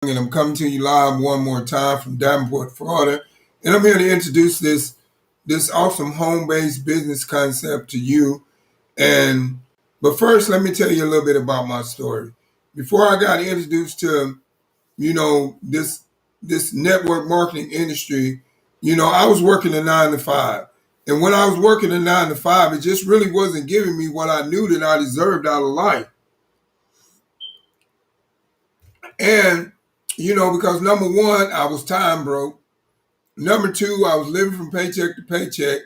And I'm coming to you live one more time from Davenport, Florida. And I'm here to introduce this awesome home-based business concept to you. And but first, let me tell you a little bit about my story. Before I got introduced to this network marketing industry, I was working a 9 to 5. And when I was working a 9 to 5, it just really wasn't giving me what I knew that I deserved out of life. And because number one, I was time broke. Number two, I was living from paycheck to paycheck.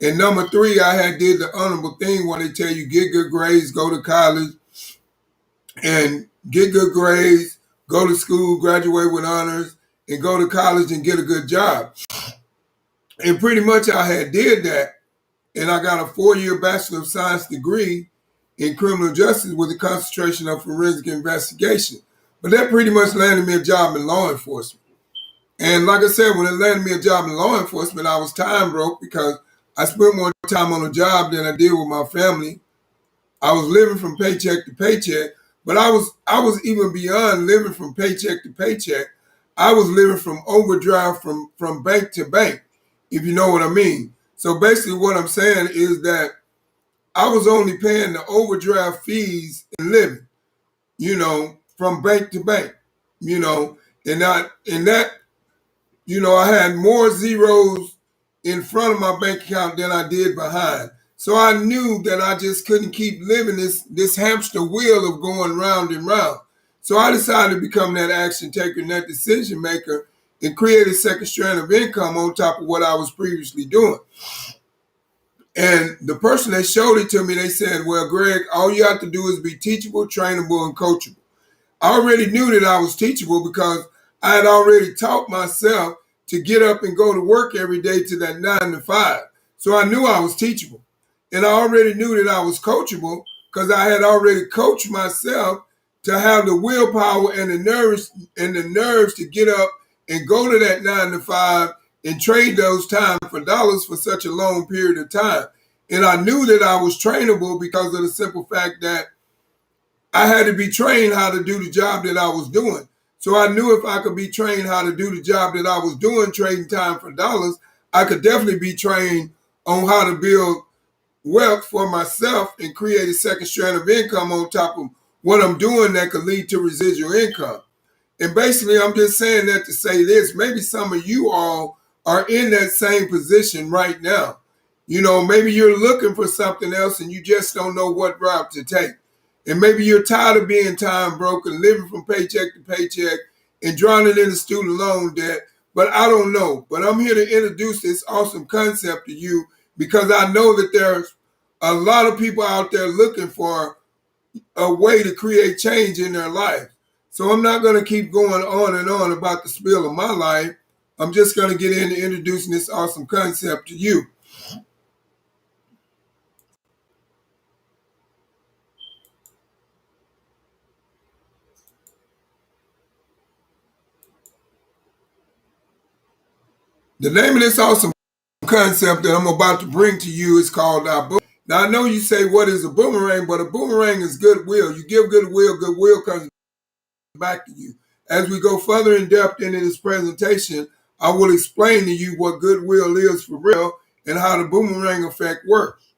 And number three, I had did the honorable thing where they tell you get good grades, go to college, and get good grades, go to school, graduate with honors, and go to college and get a good job. And pretty much I had did that. And I got a 4-year Bachelor of Science degree in criminal justice with a concentration of forensic investigation. But that pretty much landed me a job in law enforcement. And like I said, when it landed me a job in law enforcement, I was time broke because I spent more time on a job than I did with my family. I was living from paycheck to paycheck, but I was even beyond living from paycheck to paycheck. I was living from overdraft from bank to bank, if you know what I mean. So basically what I'm saying is that I was only paying the overdraft fees and living, from bank to bank, and I had more zeros in front of my bank account than I did behind. So I knew that I just couldn't keep living this hamster wheel of going round and round. So I decided to become that action taker and that decision maker and create a second strand of income on top of what I was previously doing. And the person that showed it to me, they said, well, Greg, all you have to do is be teachable, trainable, and coachable. I already knew that I was teachable because I had already taught myself to get up and go to work every day to that 9 to 5. So I knew I was teachable. And I already knew that I was coachable because I had already coached myself to have the willpower and the nerves to get up and go to that 9 to 5 and trade those time for dollars for such a long period of time. And I knew that I was trainable because of the simple fact that I had to be trained how to do the job that I was doing. So I knew if I could be trained how to do the job that I was doing, trading time for dollars, I could definitely be trained on how to build wealth for myself and create a second strand of income on top of what I'm doing that could lead to residual income. And basically, I'm just saying that to say this. Maybe some of you all are in that same position right now. Maybe you're looking for something else and you just don't know what route to take. And maybe you're tired of being time broke and living from paycheck to paycheck and drowning in the student loan debt. But I don't know. But I'm here to introduce this awesome concept to you because I know that there's a lot of people out there looking for a way to create change in their life. So I'm not going to keep going on and on about the spill of my life. I'm just going to get into introducing this awesome concept to you. The name of this awesome concept that I'm about to bring to you is called boom. Now I know you say, what is a boomerang? But a boomerang is goodwill. You give goodwill, goodwill comes back to you. As we go further in depth into this presentation, I will explain to you what goodwill is for real and how the boomerang effect works.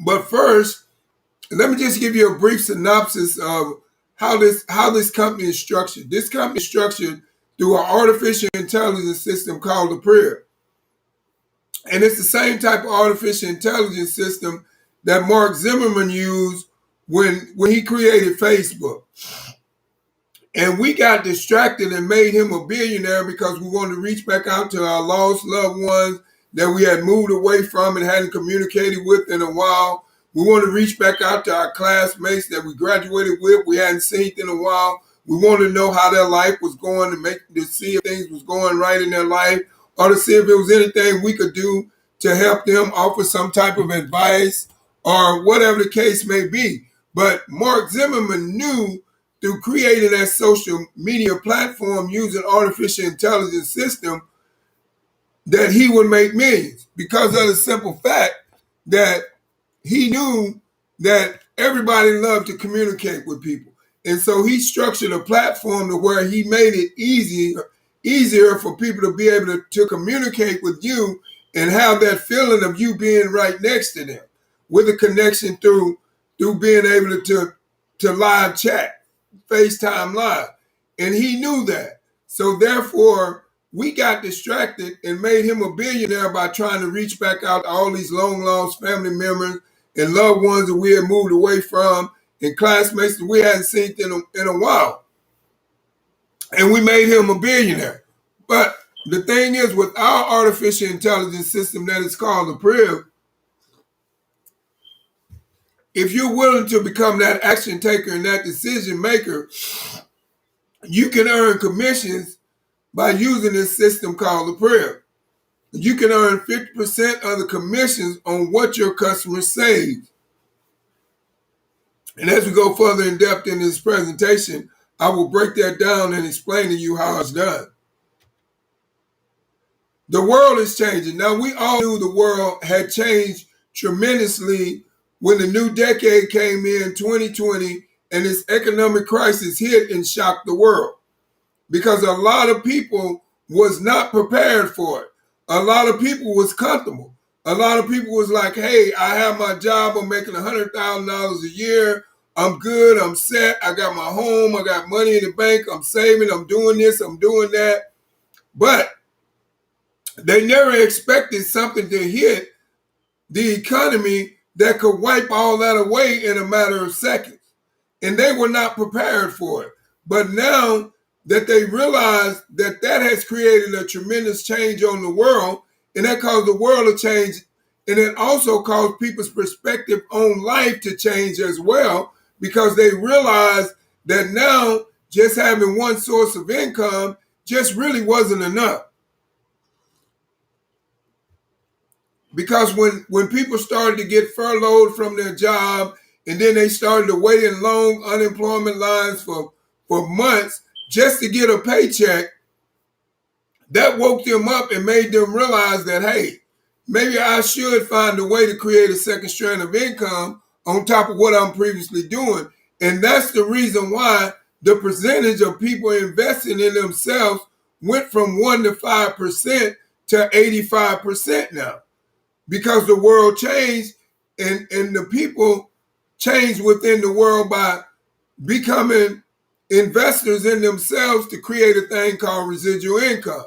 But first, let me just give you a brief synopsis of how this company is structured. This company is structured through an artificial intelligence system called the Prayer. And it's the same type of artificial intelligence system that Mark Zimmerman used when he created Facebook. And we got distracted and made him a billionaire because we wanted to reach back out to our lost loved ones that we had moved away from and hadn't communicated with in a while. We wanted to reach back out to our classmates that we graduated with, we hadn't seen in a while. We wanted to know how their life was going to see if things was going right in their life or to see if there was anything we could do to help them, offer some type of advice or whatever the case may be. But Mark Zimmerman knew through creating that social media platform using artificial intelligence system that he would make millions because of the simple fact that he knew that everybody loved to communicate with people. And so he structured a platform to where he made it easier for people to be able to communicate with you and have that feeling of you being right next to them with a connection through being able to live chat, FaceTime live. And he knew that. So therefore, we got distracted and made him a billionaire by trying to reach back out to all these long lost family members and loved ones that we had moved away from and classmates that we hadn't seen in a while. And we made him a billionaire. But the thing is, with our artificial intelligence system that is called the Priv, if you're willing to become that action taker and that decision maker, you can earn commissions by using this system called the Priv. You can earn 50% of the commissions on what your customers save. And as we go further in depth in this presentation, I will break that down and explain to you how it's done. The world is changing. Now, we all knew the world had changed tremendously when the new decade came in, 2020, and this economic crisis hit and shocked the world. Because a lot of people was not prepared for it. A lot of people was comfortable. A lot of people was like, hey, I have my job. I'm making $100,000 a year. I'm good. I'm set. I got my home. I got money in the bank. I'm saving. I'm doing this. I'm doing that. But they never expected something to hit the economy that could wipe all that away in a matter of seconds. And they were not prepared for it. But now that they realize that has created a tremendous change on the world, and that caused the world to change, and it also caused people's perspective on life to change as well, because they realize that now just having one source of income just really wasn't enough. Because when people started to get furloughed from their job, and then they started to wait in long unemployment lines for months just to get a paycheck, that woke them up and made them realize that, hey, maybe I should find a way to create a second strand of income on top of what I'm previously doing. And that's the reason why the percentage of people investing in themselves went from 1% to 5% to 85% now. Because the world changed, and the people changed within the world by becoming investors in themselves to create a thing called residual income.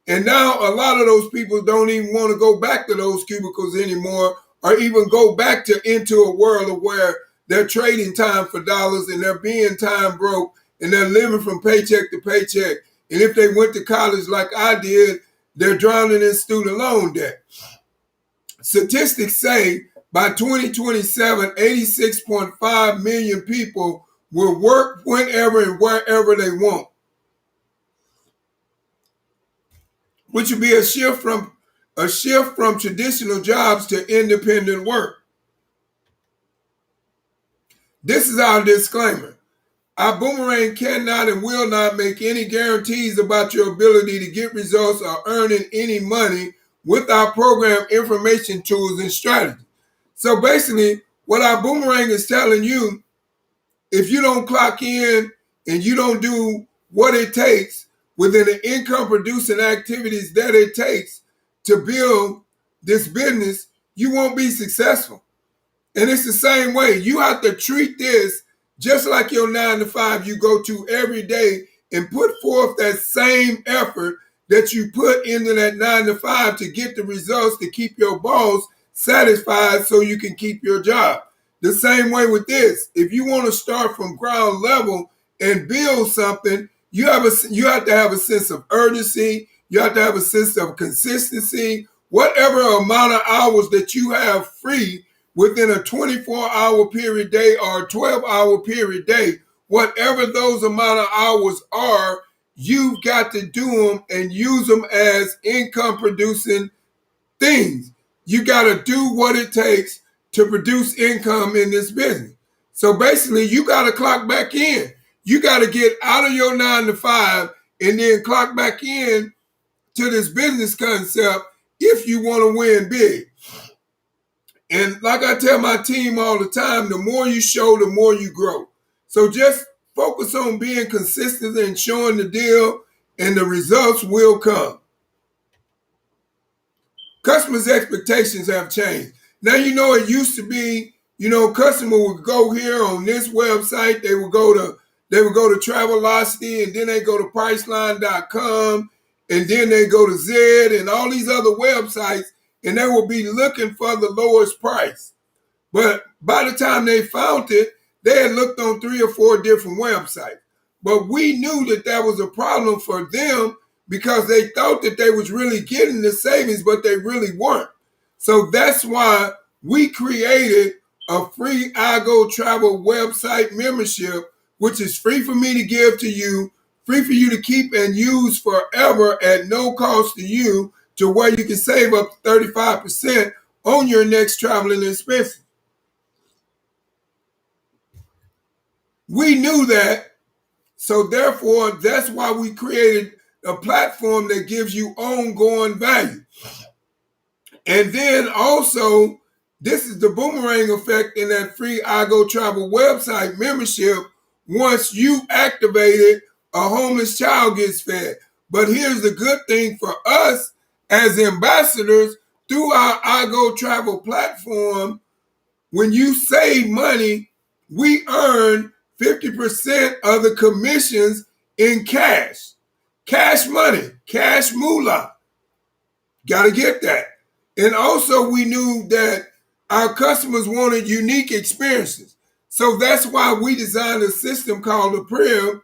And now a lot of those people don't even want to go back to those cubicles anymore, or even go back into a world of where they're trading time for dollars and they're being time broke and they're living from paycheck to paycheck. And if they went to college like I did, they're drowning in student loan debt. Statistics say by 2027, 86.5 million people will work whenever and wherever they want, which would be a shift from traditional jobs to independent work. This is our disclaimer. Our Boomerang cannot and will not make any guarantees about your ability to get results or earning any money with our program information, tools, and strategies. So basically, what our Boomerang is telling you, if you don't clock in and you don't do what it takes within the income producing activities that it takes to build this business, you won't be successful. And it's the same way. You have to treat this just like your 9 to 5 you go to every day, and put forth that same effort that you put into that 9 to 5 to get the results to keep your boss satisfied so you can keep your job. The same way with this. If you want to start from ground level and build something, you have to have a sense of urgency. You have to have a sense of consistency. Whatever amount of hours that you have free within a 24-hour period day or a 12-hour period day, whatever those amount of hours are, you've got to do them and use them as income producing things. You got to do what it takes to produce income in this business. So basically, you got to clock back in. You got to get out of your 9 to 5 and then clock back in to this business concept if you want to win big. And like I tell my team all the time, the more you show, the more you grow. So just focus on being consistent and showing the deal, and the results will come. Customers' expectations have changed. Now, it used to be, customer would go here on this website, they would go to Travelocity, and then they go to Priceline.com, and then they go to Zed and all these other websites, and they will be looking for the lowest price. But by the time they found it, they had looked on 3 or 4 different websites. But we knew that was a problem for them because they thought that they was really getting the savings, but they really weren't. So that's why we created a free iGo Travel website membership, which is free for me to give to you, free for you to keep and use forever at no cost to you, to where you can save up to 35% on your next traveling expenses. We knew that, so therefore, that's why we created a platform that gives you ongoing value. And then also, this is the boomerang effect in that free iGo Travel website membership. Once you activate it, a homeless child gets fed. But here's the good thing for us as ambassadors, through our iGo Travel platform, when you save money, we earn 50% of the commissions in cash. Cash money, cash moolah. Got to get that. And also, we knew that our customers wanted unique experiences. So that's why we designed a system called the Priv,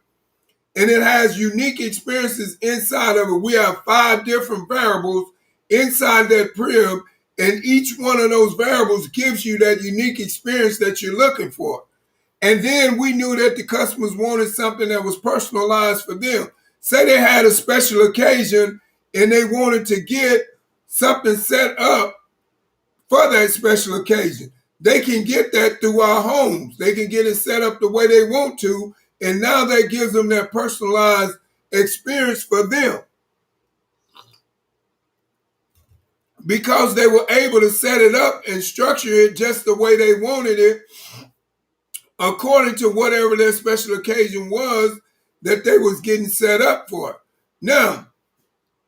and it has unique experiences inside of it. We have 5 different variables inside that Priv, and each one of those variables gives you that unique experience that you're looking for. And then we knew that the customers wanted something that was personalized for them. Say they had a special occasion and they wanted to get something set up for that special occasion. They can get that through our homes. They can get it set up the way they want to, and now that gives them that personalized experience for them. Because they were able to set it up and structure it just the way they wanted it, according to whatever their special occasion was that they was getting set up for. Now,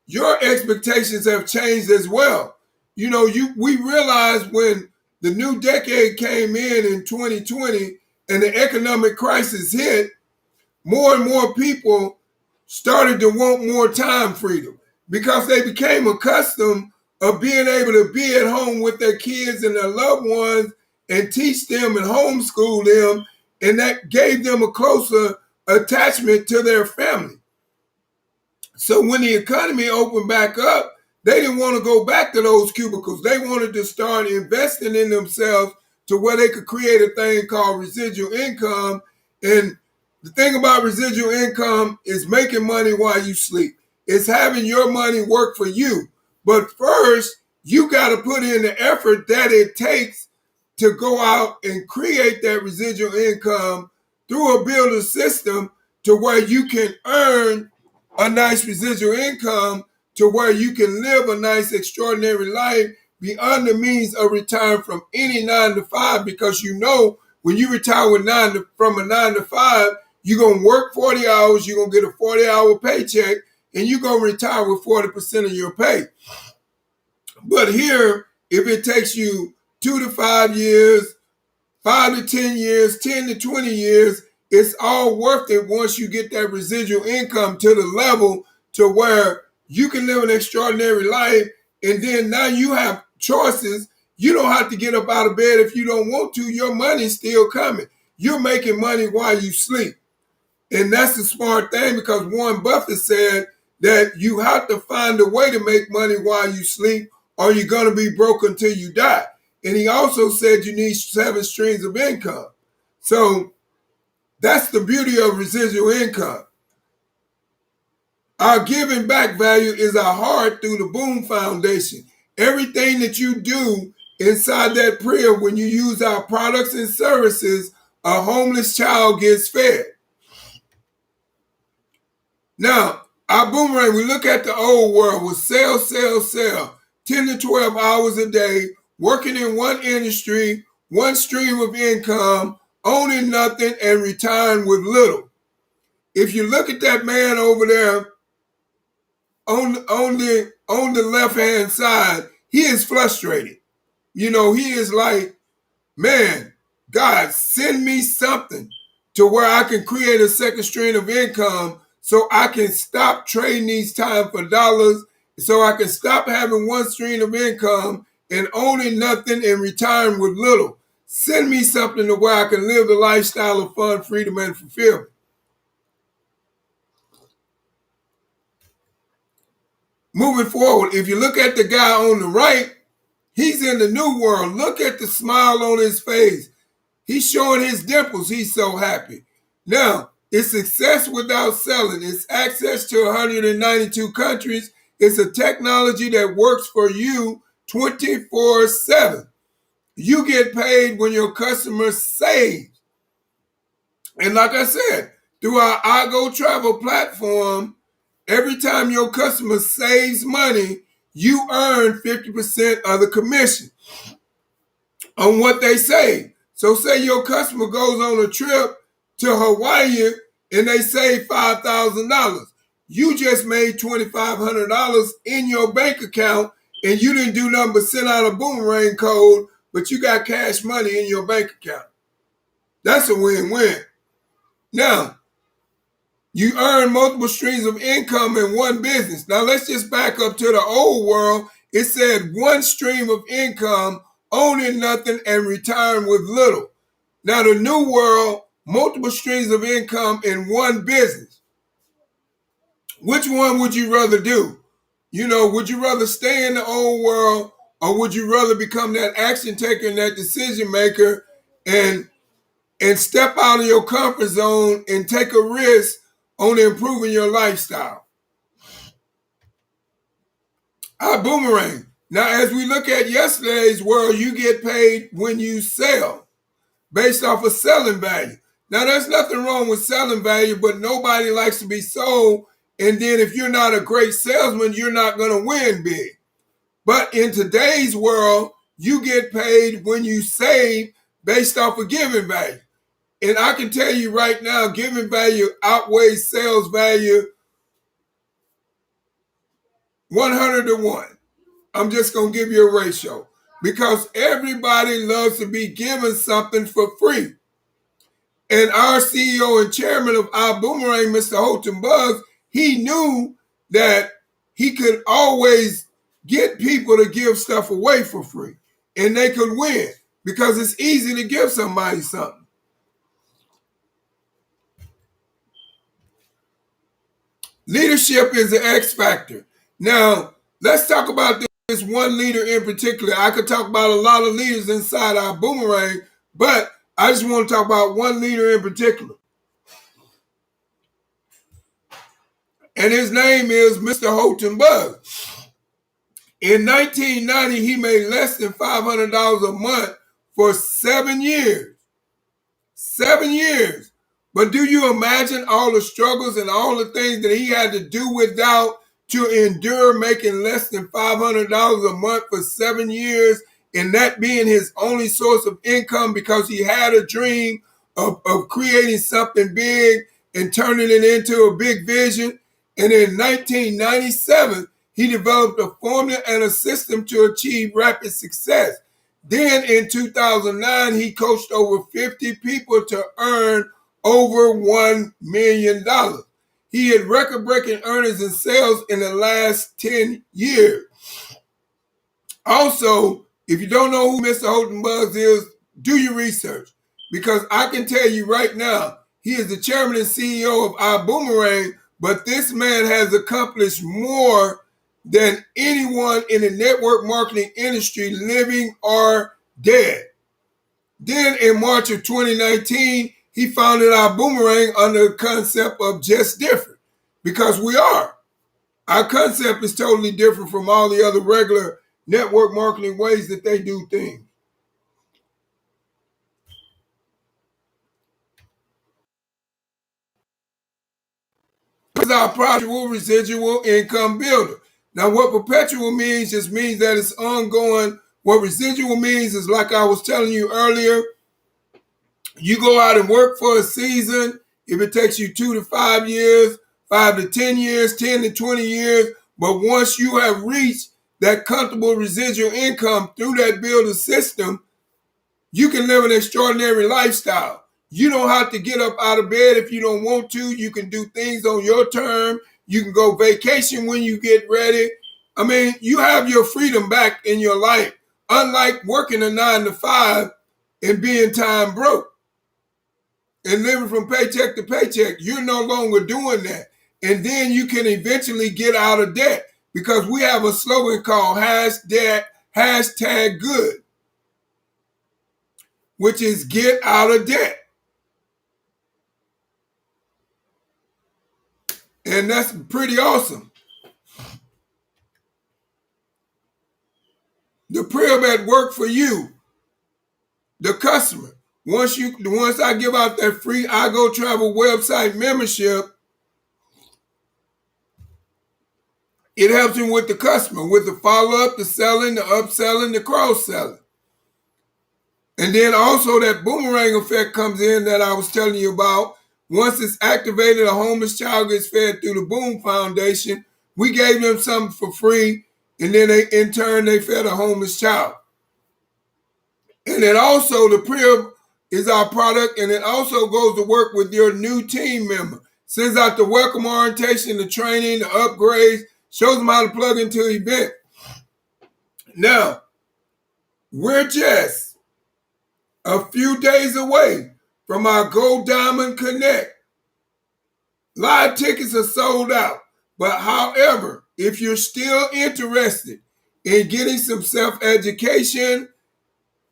your expectations have changed as well. We realized when the new decade came in 2020 and the economic crisis hit, more and more people started to want more time freedom because they became accustomed of being able to be at home with their kids and their loved ones and teach them and homeschool them, and that gave them a closer attachment to their family. So when the economy opened back up, they didn't want to go back to those cubicles. They wanted to start investing in themselves to where they could create a thing called residual income. And the thing about residual income is making money while you sleep. It's having your money work for you. But first, you got to put in the effort that it takes to go out and create that residual income through a builder system to where you can earn a nice residual income, to where you can live a nice, extraordinary life beyond the means of retiring from any 9 to 5. Because when you retire from a 9 to 5, you're going to work 40 hours, you're going to get a 40-hour paycheck, and you're going to retire with 40% of your pay. But here, if it takes you 2 to 5 years, 5 to 10 years, 10 to 20 years, it's all worth it once you get that residual income to the level to where you can live an extraordinary life. And then now you have choices. You don't have to get up out of bed if you don't want to. Your money's still coming. You're making money while you sleep. And that's the smart thing, because Warren Buffett said that you have to find a way to make money while you sleep, or you're going to be broke until you die. And he also said you need 7 streams of income. So that's the beauty of residual income. Our giving back value is our heart through the Boom Foundation. Everything that you do inside that Priv, when you use our products and services, a homeless child gets fed. Now, our boomerang, we look at the old world with sell, 10 to 12 hours a day, working in one industry, one stream of income, owning nothing, and retiring with little. if you look at that man over there on the left hand side, he is frustrated. You know, he is like, man, God, send me something to where I can create a second stream of income so I can stop trading these time for dollars, so I can stop having one stream of income and owning nothing and retiring with little. Send me something to where I can live the lifestyle of fun, freedom, and fulfillment. Moving forward, if you look at the guy on the right, he's in the new world. Look at the smile on his face. He's showing his dimples. He's so happy. Now, it's success without selling. It's access to 192 countries. It's a technology that works for you 24/7. You get paid when your customer saves. And like I said, through our iGo Travel platform, every time your customer saves money, you earn 50% of the commission on what they save. So say your customer goes on a trip to Hawaii and they save $5,000. You just made $2,500 in your bank account and you didn't do nothing but send out a boomerang code, but you got cash money in your bank account. That's a win-win. Now, you earn multiple streams of income in one business. Now, let's just back up to the old world. It said one stream of income, owning nothing and retiring with little. Now, the new world, multiple streams of income in one business. Which one would you rather do? You know, would you rather stay in the old world or would you rather become that action taker and that decision maker and step out of your comfort zone and take a risk on improving your lifestyle? Our boomerang. Now, as we look at yesterday's world, you get paid when you sell based off of selling value. Now, there's nothing wrong with selling value, but nobody likes to be sold. And then if you're not a great salesman, you're not going to win big. But in today's world, you get paid when you save based off of giving value. And I can tell you right now, giving value outweighs sales value 100 to 1. I'm just going to give you a ratio because everybody loves to be given something for free. And our CEO and chairman of our Boomerang, Mr. Holton Buggs, he knew that he could always get people to give stuff away for free and they could win because it's easy to give somebody something. Leadership is the X factor. Now, let's talk about this one leader in particular. I could talk about a lot of leaders inside our Boomerang, but I just want to talk about one leader in particular. And his name is Mr. Holton Buggs. In 1990, he made less than $500 a month for 7 years. 7 years. But do you imagine all the struggles and all the things that he had to do without to endure making less than $500 a month for 7 years and that being his only source of income because he had a dream of creating something big and turning it into a big vision? And in 1997, he developed a formula and a system to achieve rapid success. Then in 2009, he coached over 50 people to earn over $1 million. He had record-breaking earnings and sales in the last 10 years. Also, if you don't know who Mr. Holton Buggs is, do your research. Because I can tell you right now, he is the chairman and CEO of our Boomerang, but this man has accomplished more than anyone in the network marketing industry, living or dead. Then in March of 2019, he founded our Boomerang under the concept of just different, because we are. Our concept is totally different from all the other regular network marketing ways that they do things. This is our perpetual residual income builder. Now, what perpetual means just means that it's ongoing. What residual means is, like I was telling you earlier, you go out and work for a season if it takes you 2 to 5 years, 5 to 10 years, 10 to 20 years. But once you have reached that comfortable residual income through that builder system, you can live an extraordinary lifestyle. You don't have to get up out of bed if you don't want to. You can do things on your term. You can go vacation when you get ready. I mean, you have your freedom back in your life, unlike working a 9 to 5 and being time broke and living from paycheck to paycheck. You're no longer doing that. And then you can eventually get out of debt, because we have a slogan called hashtag good, which is get out of debt. And that's pretty awesome. The pre-med work for you, the customer. Once I give out that free I Go Travel website membership, it helps me with the customer, with the follow-up, the selling, the upselling, the cross-selling. And then also that boomerang effect comes in that I was telling you about. Once it's activated, a homeless child gets fed through the Boom Foundation. We gave them something for free, and then in turn, they fed a homeless child. And then also the Priv is our product, and it also goes to work with your new team member. Sends out the welcome orientation, the training, the upgrades, shows them how to plug into the event. Now, we're just a few days away from our Gold Diamond Connect. Live tickets are sold out. But however, if you're still interested in getting some self-education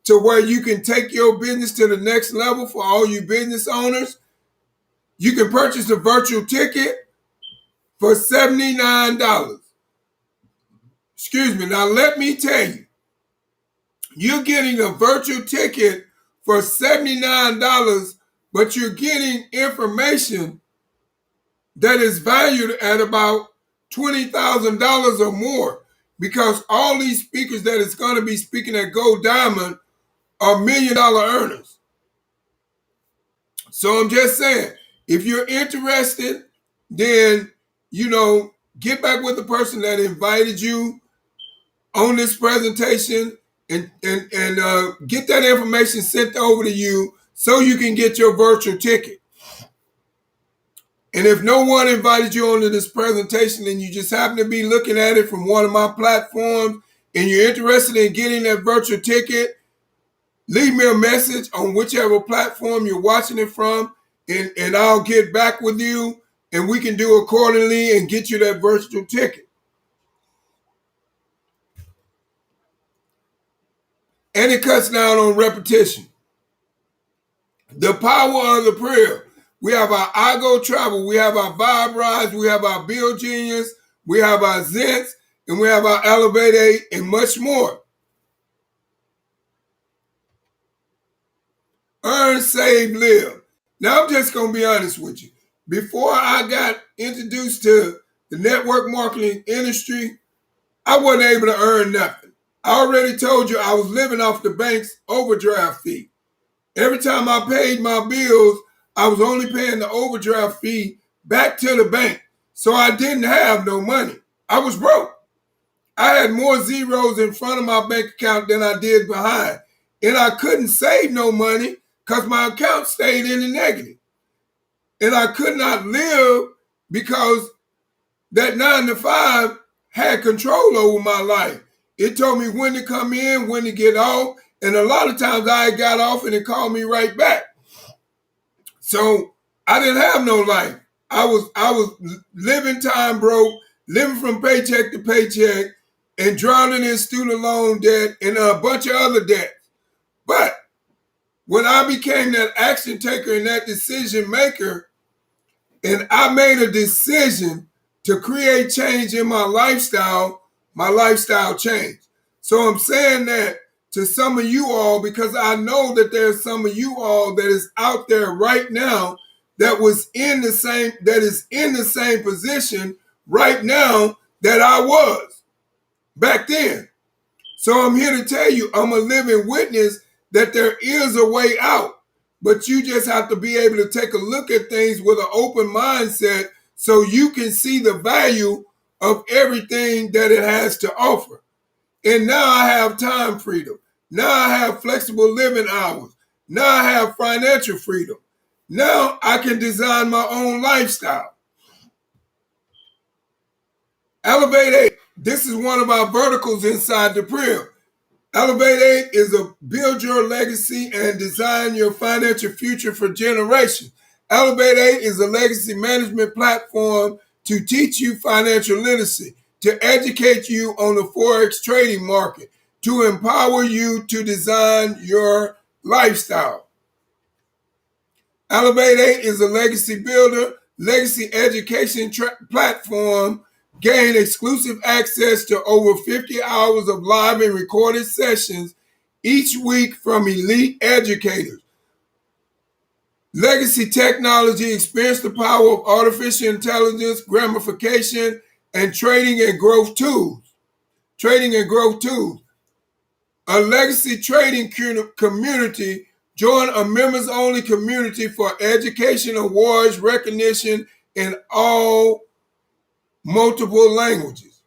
to where you can take your business to the next level for all you business owners, you can purchase a virtual ticket for $79. Excuse me. Now, let me tell you, you're getting a virtual ticket for $79, but you're getting information that is valued at about $20,000 or more, because all these speakers that is going to be speaking at Gold Diamond are $1 million earners. So I'm just saying, if you're interested, then, get back with the person that invited you on this presentation and get that information sent over to you so you can get your virtual ticket. And if no one invited you onto this presentation and you just happen to be looking at it from one of my platforms and you're interested in getting that virtual ticket, leave me a message on whichever platform you're watching it from, and I'll get back with you and we can do accordingly and get you that virtual ticket. And it cuts down on repetition. The power of the prayer. We have our I Go Travel, we have our Vibe Rise, we have our Build Genius, we have our Zents, and we have our Elevate 8, and much more. Earn, save, live. Now, I'm just going to be honest with you. Before I got introduced to the network marketing industry, I wasn't able to earn nothing. I already told you I was living off the bank's overdraft fee. Every time I paid my bills, I was only paying the overdraft fee back to the bank. So I didn't have no money. I was broke. I had more zeros in front of my bank account than I did behind. And I couldn't save no money because my account stayed in the negative. And I could not live because that 9 to 5 had control over my life. It told me when to come in, when to get off. And a lot of times I got off and it called me right back. So I didn't have no life. I was living time broke, living from paycheck to paycheck, and drowning in student loan debt and a bunch of other debts. But when I became that action taker and that decision maker, and I made a decision to create change in my lifestyle changed. So I'm saying that to some of you all, because I know that there's some of you all that is out there right now that is in the same position right now that I was back then. So I'm here to tell you, I'm a living witness that there is a way out. but you just have to be able to take a look at things with an open mindset so you can see the value of everything that it has to offer. And now I have time freedom. Now I have flexible living hours. Now I have financial freedom. Now I can design my own lifestyle. Elevate 8. This is one of our verticals inside the Prim. Elevate 8 is a build your legacy and design your financial future for generations. Elevate 8 is a legacy management platform to teach you financial literacy, to educate you on the Forex trading market, to empower you to design your lifestyle. Elevate 8 is a legacy builder, legacy education platform. Gain exclusive access to over 50 hours of live and recorded sessions each week from elite educators. Legacy technology, experience the power of artificial intelligence, gamification, and trading and growth tools. Trading and growth tools. A legacy trading community. Join a members-only community for education, awards, recognition in all multiple languages.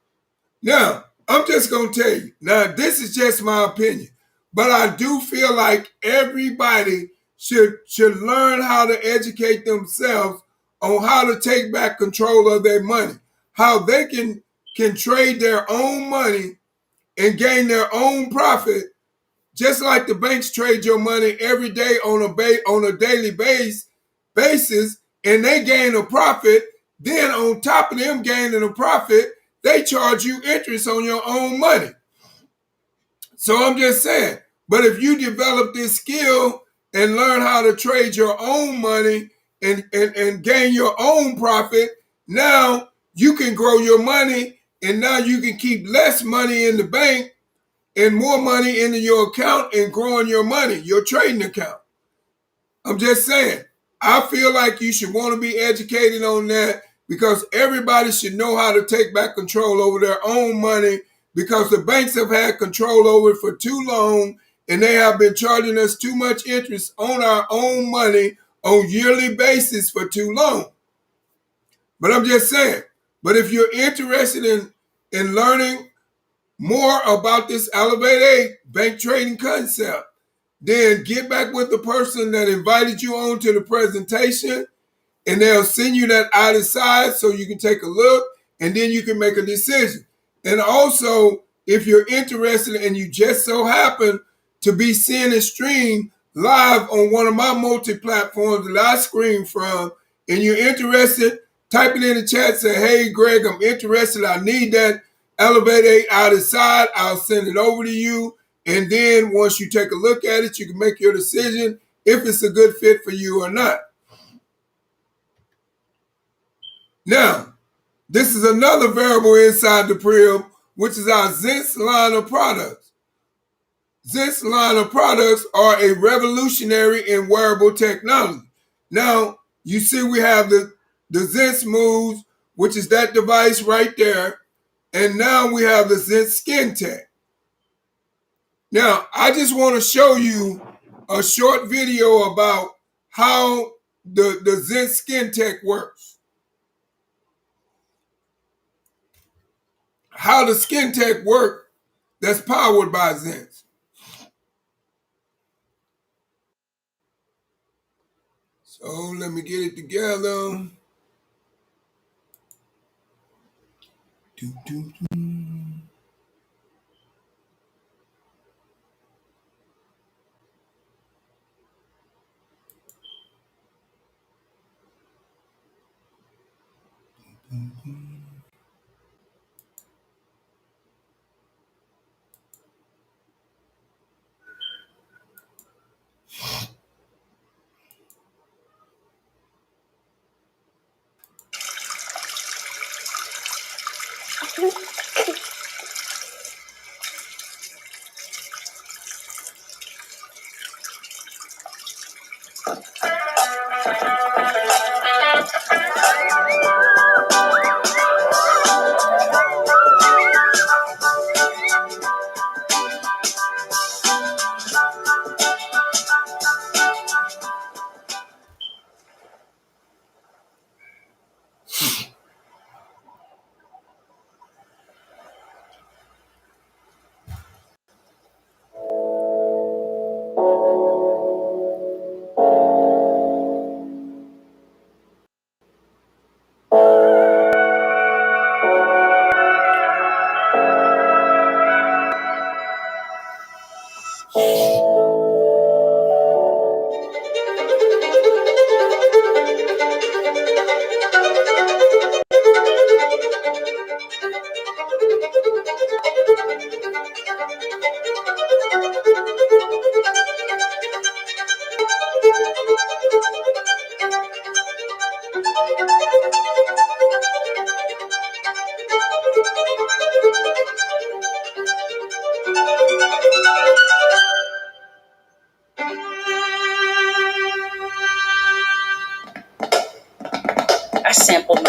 Now, I'm just going to tell you, now this is just my opinion, but I do feel like everybody should learn how to educate themselves on how to take back control of their money, how they can trade their own money and gain their own profit, just like the banks trade your money every day on a daily basis, and they gain a profit. Then on top of them gaining a profit, they charge you interest on your own money. So I'm just saying, but if you develop this skill and learn how to trade your own money and gain your own profit, now you can grow your money, and now you can keep less money in the bank and more money into your account and growing your money, your trading account. I'm just saying, I feel like you should want to be educated on that, because everybody should know how to take back control over their own money, because the banks have had control over it for too long, and they have been charging us too much interest on our own money on yearly basis for too long. But I'm just saying, but if you're interested in learning more about this Elevate 8 bank trading concept, then get back with the person that invited you on to the presentation, and they'll send you that out of size so you can take a look, and then you can make a decision. And also, if you're interested and you just so happen to be seeing a stream live on one of my multi-platforms that I stream from, and you're interested, type it in the chat, say, hey, Greg, I'm interested. I need that Elevate 8 out of sight. I'll send it over to you. And then once you take a look at it, you can make your decision if it's a good fit for you or not. Now, this is another variable inside the Prim, which is our Zents line of products. Zents line of products are a revolutionary in wearable technology. Now, you see we have the Zents Moves, which is that device right there. And now we have the Zents Skin Tech. Now, I just want to show you a short video about how the Zents Skin Tech works. How the Skin Tech works that's powered by Zents. So let me get it together.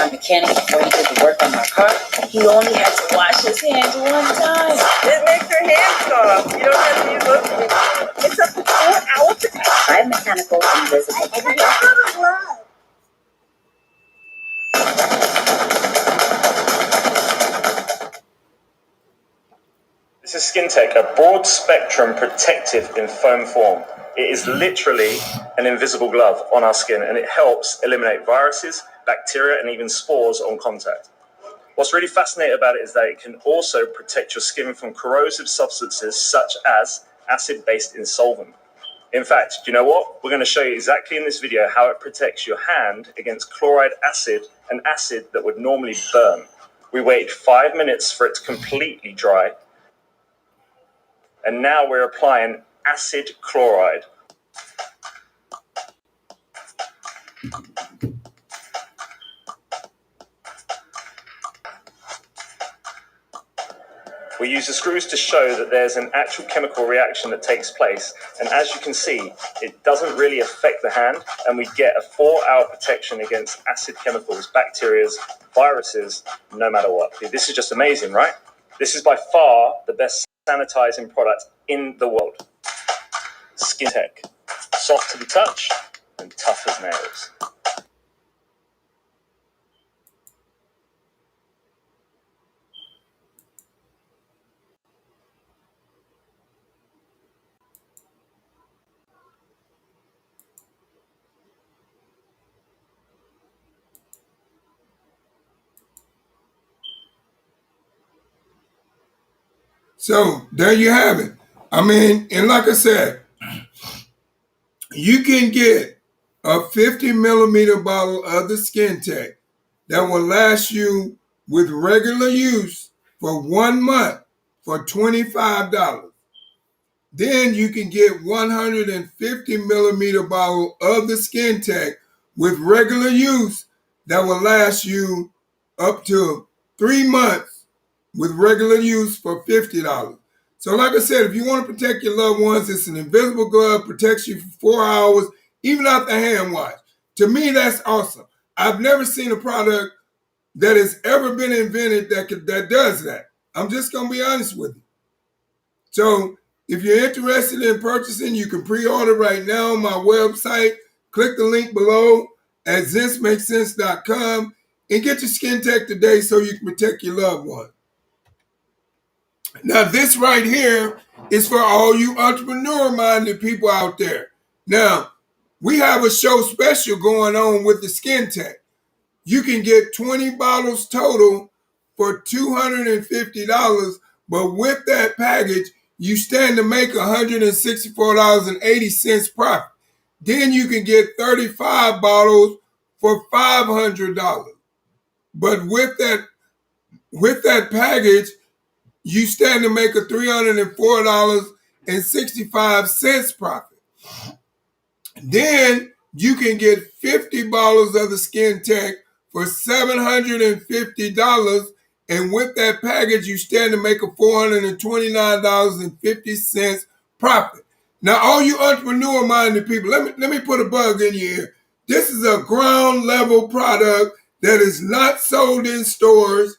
my mechanic before he did the work on my car, he only had to wash his hands one time. It makes your hands soft. You don't have to use lotion anymore. It's up to 4 hours to Try mechanical invisible. I got a glove. This is SkinTech, a broad-spectrum protective in foam form. It is literally an invisible glove on our skin, and it helps eliminate viruses, bacteria, and even spores on contact. What's really fascinating about it is that it can also protect your skin from corrosive substances such as acid-based insolvent. In fact, do you know what? We're going to show you exactly in this video how it protects your hand against chloride acid, an acid that would normally burn. We waited 5 minutes for it to completely dry, and now we're applying acid chloride. We use the screws to show that there's an actual chemical reaction that takes place, and as you can see, it doesn't really affect the hand, and we get a 4-hour protection against acid chemicals, bacteria, viruses, no matter what. This is just amazing, right? This is by far the best sanitizing product in the world. SkinTech, soft to the touch and tough as nails. So there you have it. I mean, and like I said, you can get a 50 millimeter bottle of the SkinTech that will last you with regular use for 1 month for $25. Then you can get 150 millimeter bottle of the SkinTech with regular use that will last you up to 3 months with regular use for $50. So like I said, if you want to protect your loved ones, it's an invisible glove, protects you for 4 hours, even after hand wash. To me, that's awesome. I've never seen a product that has ever been invented that does that. I'm just going to be honest with you. So if you're interested in purchasing, you can pre-order right now on my website. Click the link below at ZenseMakesSense.com and get your SkinTech today so you can protect your loved one. Now, this right here is for all you entrepreneur-minded people out there. Now, we have a show special going on with the SkinTech. You can get 20 bottles total for $250, but with that package, you stand to make $164.80 profit. Then you can get 35 bottles for $500. But with that package, you stand to make $304.65 profit. Then you can get 50 bottles of the SkinTech for $750. And with that package, you stand to make $429.50 profit. Now, all you entrepreneur-minded people, let me put a bug in your ear. This is a ground level product that is not sold in stores,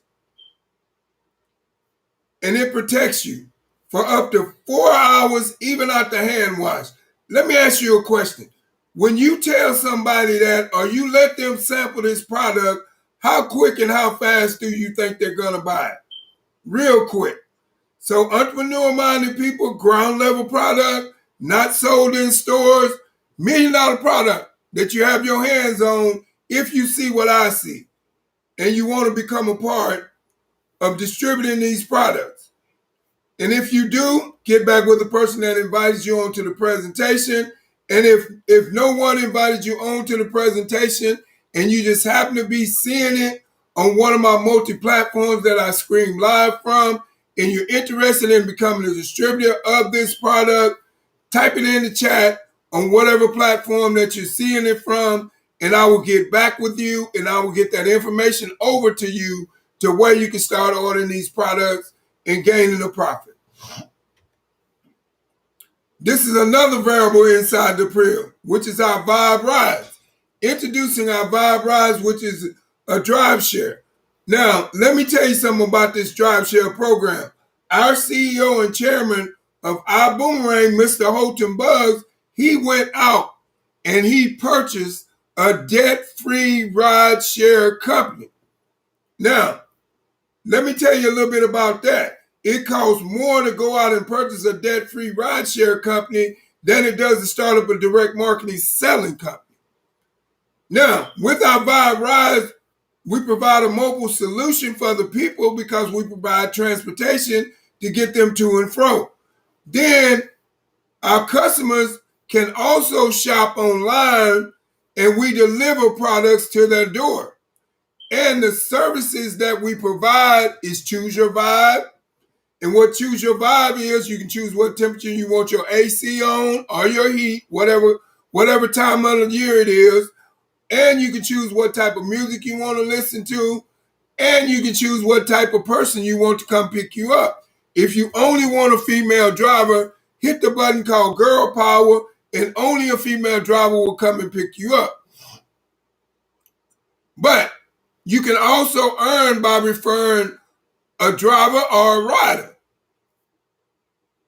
and it protects you for up to 4 hours, even after hand wash. Let me ask you a question. When you tell somebody that, or you let them sample this product, how quick and how fast do you think they're going to buy it? Real quick. So entrepreneur-minded people, ground level product, not sold in stores, $1 million product that you have your hands on if you see what I see and you want to become a part of distributing these products. And if you do, get back with the person that invited you onto the presentation. And if no one invited you onto the presentation and you just happen to be seeing it on one of my multi-platforms that I stream live from, and you're interested in becoming a distributor of this product, type it in the chat on whatever platform that you're seeing it from, and I will get back with you and I will get that information over to you to where you can start ordering these products and gaining a profit. This is another variable inside the Prill, which is our Vibe Rise. Introducing our Vibe Rise, which is a drive share. Now, let me tell you something about this drive share program. Our CEO and chairman of iBoomerang, Mr. Holton Buggs, he went out and he purchased a debt-free ride share company. Now, let me tell you a little bit about that. It costs more to go out and purchase a debt-free ride share company than it does to start up a direct marketing selling company. Now, with our Vibe Rides, we provide a mobile solution for the people because we provide transportation to get them to and fro. Then our customers can also shop online and we deliver products to their door. And the services that we provide is Choose Your Vibe. And what Choose Your Vibe is, you can choose what temperature you want your AC on or your heat, whatever time of the year it is. And you can choose what type of music you want to listen to. And you can choose what type of person you want to come pick you up. If you only want a female driver, hit the button called Girl Power, and only a female driver will come and pick you up. But you can also earn by referring a driver or a rider,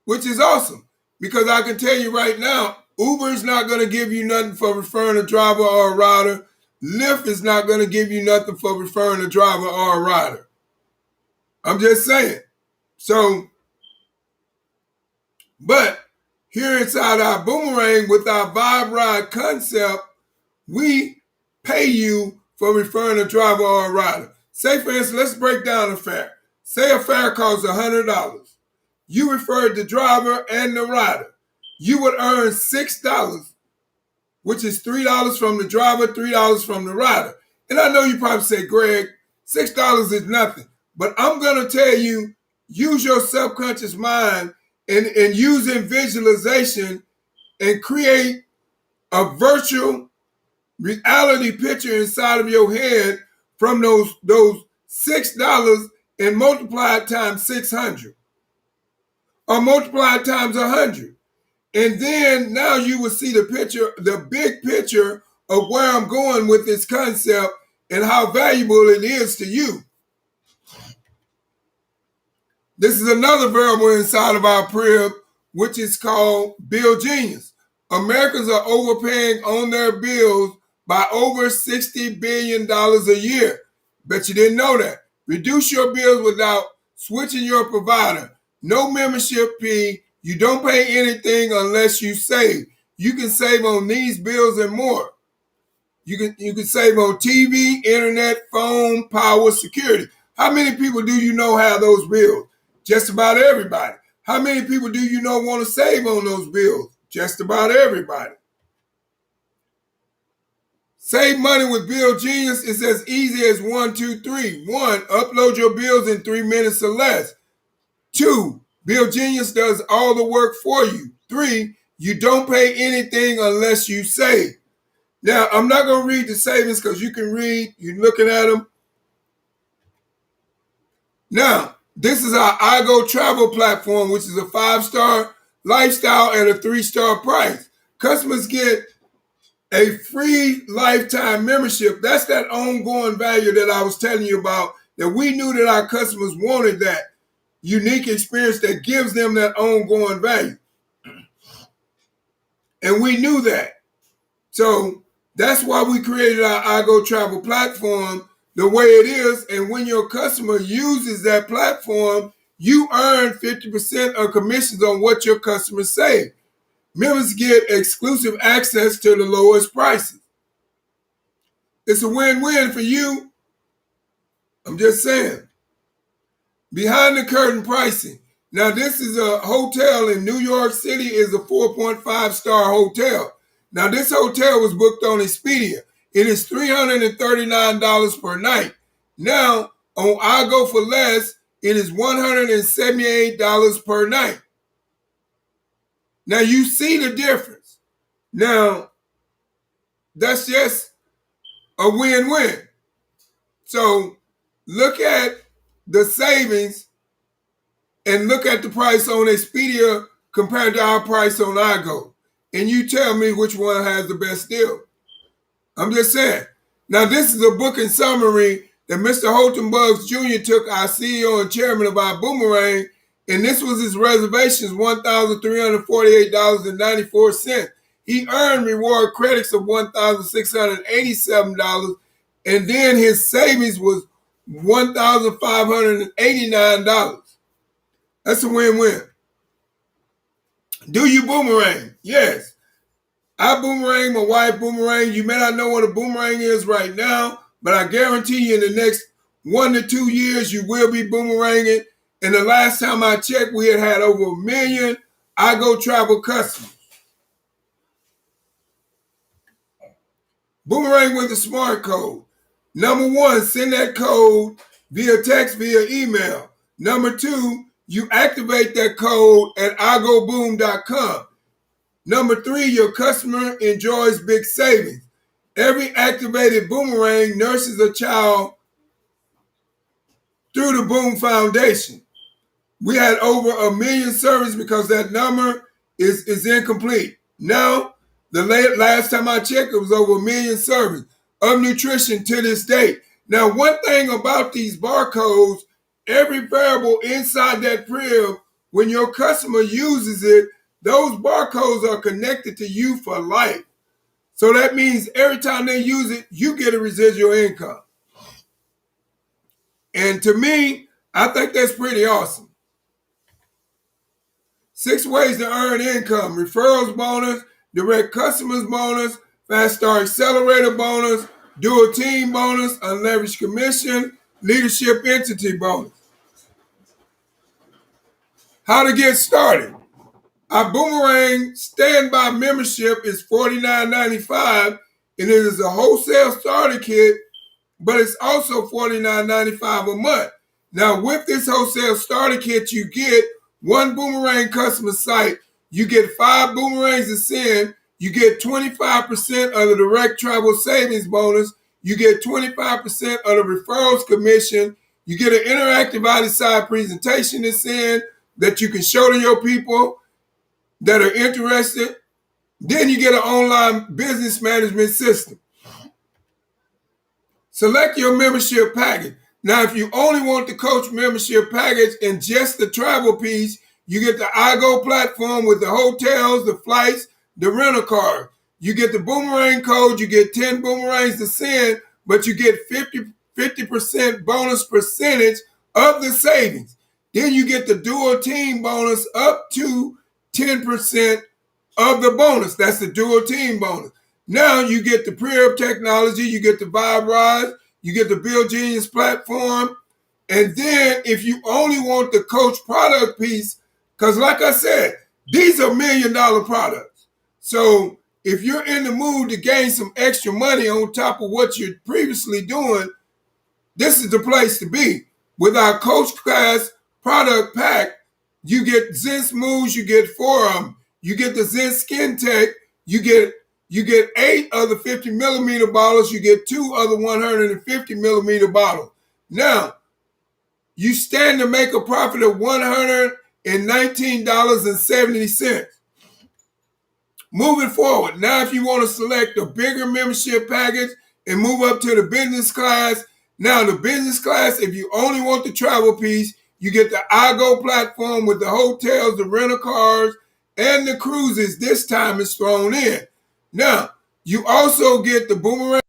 which is awesome. Because I can tell you right now, Uber is not going to give you nothing for referring a driver or a rider. Lyft is not going to give you nothing for referring a driver or a rider. I'm just saying. So, but here inside our Boomerang with our Vibe Ride concept, we pay you for referring a driver or a rider. Say, for instance, let's break down a fare. Say a fare costs $100. You referred the driver and the rider. You would earn $6, which is $3 from the driver, $3 from the rider. And I know you probably say, Greg, $6 is nothing. But I'm going to tell you, use your subconscious mind and using visualization and create a virtual reality picture inside of your head from those $6 and multiply it times 600 or multiply it times 100. And then now you will see the picture, the big picture of where I'm going with this concept and how valuable it is to you. This is another variable inside of our PRIB, which is called Bill Genius. Americans are overpaying on their bills by over $60 billion a year. Bet you didn't know that. Reduce your bills without switching your provider. No membership fee. You don't pay anything unless you save. You can save on these bills and more. You can save on TV, internet, phone, power, security. How many people do you know have those bills? Just about everybody. How many people do you know want to save on those bills? Just about everybody. Save money with Bill Genius is as easy as 1, 2, 3. 1, upload your bills in 3 minutes or less. 2, Bill Genius does all the work for you. 3, you don't pay anything unless you save. Now, I'm not going to read the savings because you can read, you're looking at them. Now, this is our iGo travel platform, which is a 5-star lifestyle at a 3-star price. Customers get a free lifetime membership. That's that ongoing value that I was telling you about, that we knew that our customers wanted that unique experience that gives them that ongoing value. And we knew that. So that's why we created our iGo travel platform the way it is. And when your customer uses that platform, you earn 50% of commissions on what your customers save. Members get exclusive access to the lowest prices. It's a win-win for you. I'm just saying. Behind the curtain pricing. Now, this is a hotel in New York City. Is a 4.5-star hotel. Now, this hotel was booked on Expedia. It is $339 per night. Now, on iGo for Less, it is $178 per night. Now, you see the difference. Now, that's just a win-win. So, look at the savings and look at the price on Expedia compared to our price on iGo. And you tell me which one has the best deal. I'm just saying. Now, this is a booking summary that Mr. Holton Buggs Jr. took, our CEO and chairman of our Boomerang, and this was his reservations, $1,348.94. He earned reward credits of $1,687, and then his savings was $1,589. That's a win-win. Do you boomerang? Yes. I boomerang, my wife boomerang. You may not know what a boomerang is right now, but I guarantee you in the next 1 to 2 years, you will be boomeranging. And the last time I checked, we had over 1 million I Go Travel customers. Boomerang with a smart code. Number 1, send that code via text, via email. Number 2, you activate that code at igoboom.com. Number 3, your customer enjoys big savings. Every activated boomerang nurses a child through the Boom Foundation. We had over 1 million servers because that number is incomplete. Now, the last time I checked, it was over 1 million servers of nutrition to this date. Now, one thing about these barcodes, every variable inside that crib, when your customer uses it, those barcodes are connected to you for life. So that means every time they use it, you get a residual income. And to me, I think that's pretty awesome. 6 ways to earn income: referrals bonus, direct customers bonus, fast start accelerator bonus, dual team bonus, unleveraged commission, leadership entity bonus. How to get started. Our Boomerang standby membership is $49.95, and it is a wholesale starter kit, but it's also $49.95 a month. Now, with this wholesale starter kit, you get 1 Boomerang customer site, you get 5 boomerangs to send, you get 25% of the direct travel savings bonus, you get 25% of the referrals commission, you get an interactive outside presentation to send that you can show to your people that are interested. Then you get an online business management system. Select your membership package. Now, if you only want the coach membership package and just the travel piece, you get the iGo platform with the hotels, the flights, the rental car. You get the boomerang code, you get 10 boomerangs to send, but you get 50% bonus percentage of the savings. Then you get the dual team bonus up to 10% of the bonus. That's the dual team bonus. Now you get the Pre-Up technology, you get the Vibe Rise, you get the Build Genius platform. And then if you only want the coach product piece, because like I said, these are $1 million products. So if you're in the mood to gain some extra money on top of what you're previously doing, this is the place to be. With our coach class product pack, you get Zen Smooths, you get 4 of them. You get the Zen Skin Tech, you get 8 of the 50 millimeter bottles, you get 2 of the 150 millimeter bottles. Now, you stand to make a profit of $119.70. Moving forward, now if you want to select a bigger membership package and move up to the business class, now the business class, if you only want the travel piece, you get the iGo platform with the hotels, the rental cars, and the cruises. This time is thrown in. Now, you also get the boomerang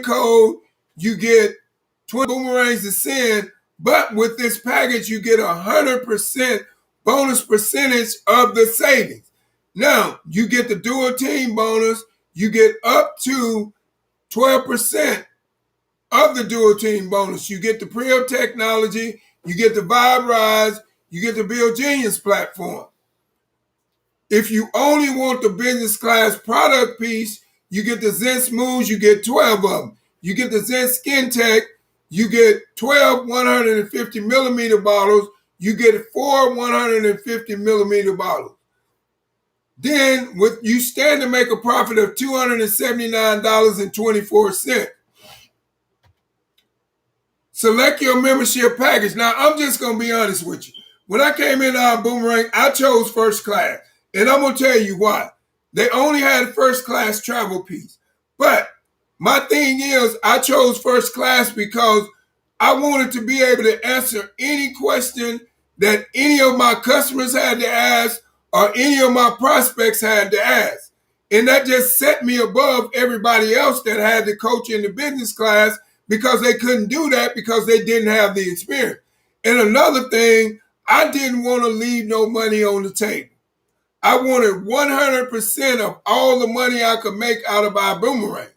code, you get 20 boomerangs to send, but with this package, you get 100% bonus percentage of the savings. Now, you get the dual team bonus, you get up to 12% of the dual team bonus. You get the Pre-Up technology, you get the Vibe Rise, you get the Build Genius platform. If you only want the business class product piece, you get the Zen Smooths, you get 12 of them. You get the Zen Skin Tech, you get 12 150 millimeter bottles, you get 4 150 millimeter bottles. Then you stand to make a profit of $279.24. Select your membership package. Now, I'm just going to be honest with you. When I came into our Boomerang, I chose first class. And I'm going to tell you why. They only had first class travel piece. But My thing is, I chose first class because I wanted to be able to answer any question that any of my customers had to ask or any of my prospects had to ask. And that just set me above everybody else that had to coach in the business class because they couldn't do that because they didn't have the experience. And another thing, I didn't want to leave no money on the table. I wanted 100% of all the money I could make out of iBoomerang.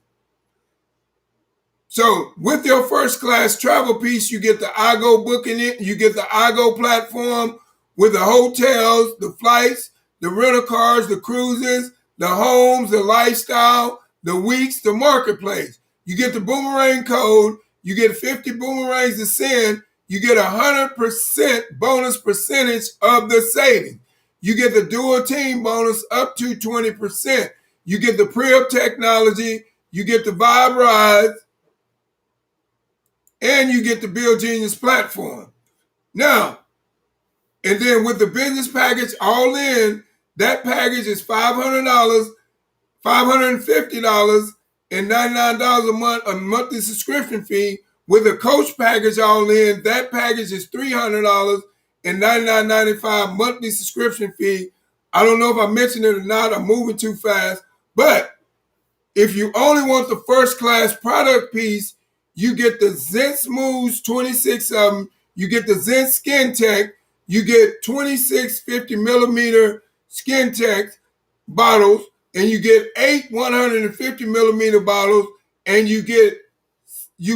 So with your first class travel piece, you get the iGo booking it, you get the iGo platform with the hotels, the flights, the rental cars, the cruises, the homes, the lifestyle, the weeks, the marketplace. You get the boomerang code, you get 50 boomerangs to send, you get 100% bonus percentage of the savings. You get the dual team bonus up to 20%. You get the pre-op technology, you get the Vibe rides, and you get the Build Genius platform. Now, and then with the business package all in, that package is $500, $550, and $99 a monthly subscription fee. With a coach package all in, that package is $300 and $99.95 monthly subscription fee. I don't know if I mentioned it or not. I'm moving too fast. But if you only want the first class product piece, you get the Zen Smooths, 26 of them. You get the Zen Skin Tech. You get 26 50 millimeter Skin Tech bottles, and you get 8 150 millimeter bottles, and you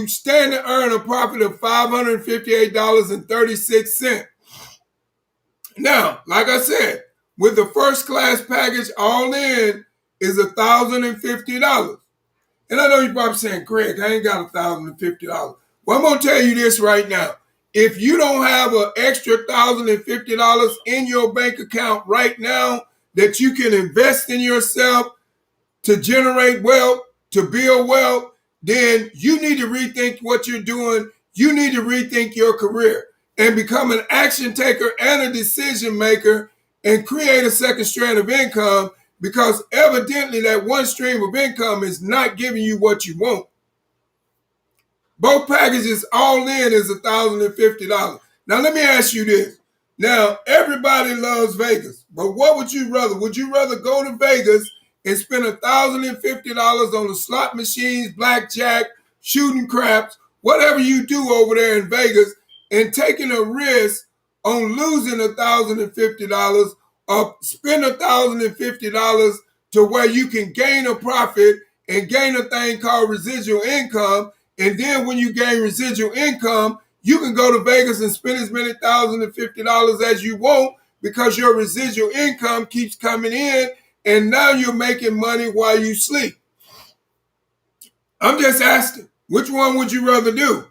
stand to earn a profit of $558.36. Now, like I said, with the first class package all in is $1,050. And I know you're probably saying, Greg, I ain't got $1,050. Well, I'm going to tell you this right now. If you don't have an extra $1,050 in your bank account right now that you can invest in yourself to generate wealth, to build wealth, then you need to rethink what you're doing. You need to rethink your career and become an action taker and a decision maker and create a second strand of income, because evidently that one stream of income is not giving you what you want. Both packages all in is $1,050. Now let me ask you this. Now everybody loves Vegas, but what would you rather? Would you rather go to Vegas and spend $1,050 on the slot machines, blackjack, shooting craps, whatever you do over there in Vegas, and taking a risk on losing $1,050, or spend $1,050 to where you can gain a profit and gain a thing called residual income? And then when you gain residual income, you can go to Vegas and spend as many $1,050 as you want, because your residual income keeps coming in, and now you're making money while you sleep. I'm just asking, which one would you rather do?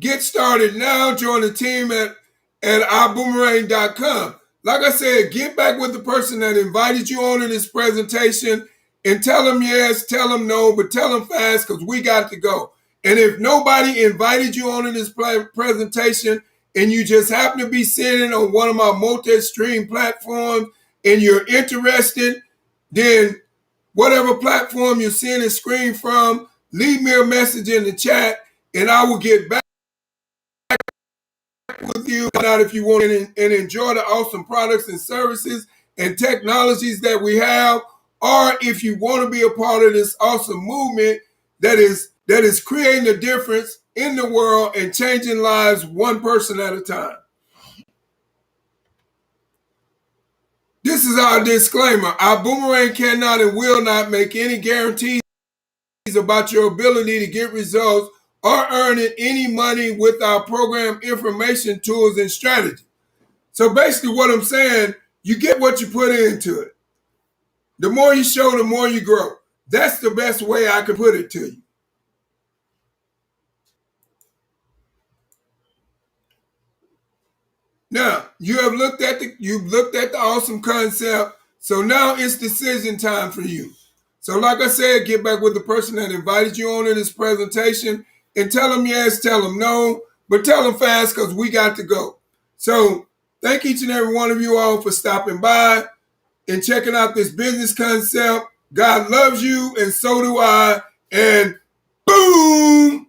Get started now. Join the team at iBoomerang.com. Like I said, get back with the person that invited you on to this presentation and tell them yes, tell them no, but tell them fast, because we got to go. And if nobody invited you on to this presentation and you just happen to be sitting on one of my multi-stream platforms and you're interested, then whatever platform you're seeing the screen from, leave me a message in the chat and I will get back with you. Not if you want and enjoy the awesome products and services and technologies that we have, or if you want to be a part of this awesome movement that is creating a difference in the world and changing lives one person at a time. This is our disclaimer. iBoomerang cannot and will not make any guarantees about your ability to get results or earning any money with our program information, tools, and strategy. So basically what I'm saying, you get what you put into it. The more you show, the more you grow. That's the best way I can put it to you. Now, you've looked at the awesome concept, so now it's decision time for you. So like I said, get back with the person that invited you on to this presentation and tell them yes, tell them no, but tell them fast, because we got to go. So thank each and every one of you all for stopping by and checking out this business concept. God loves you, and so do I. And boom!